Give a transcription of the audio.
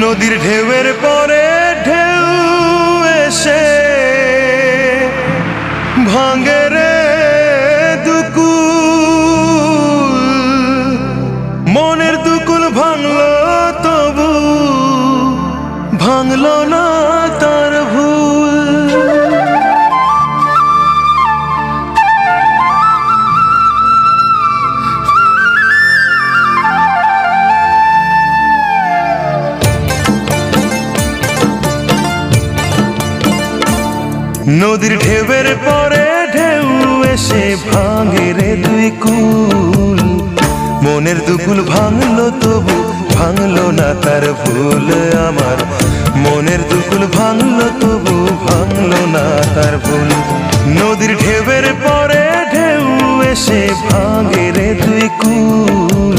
নদীর ঢেউয়ের পরে ঢেউ এসে ভাঙে রে দুকুল, মনের দুকুল ভাঙলো তবু ভাঙলো না তার ভুল। নদীর ঢেউয়ের পরে ঢেউ এসে ভাঙে রে দুই কুল, মনের দুকুল ভাঙলো তবু ভাঙলো না তার ভুল। আমার মনের দুকুল ভাঙলো তবু ভাঙলো না তার ভুল। নদীর ঢেউয়ের পরে ঢেউ এসে ভাঙে রে দুই কুল,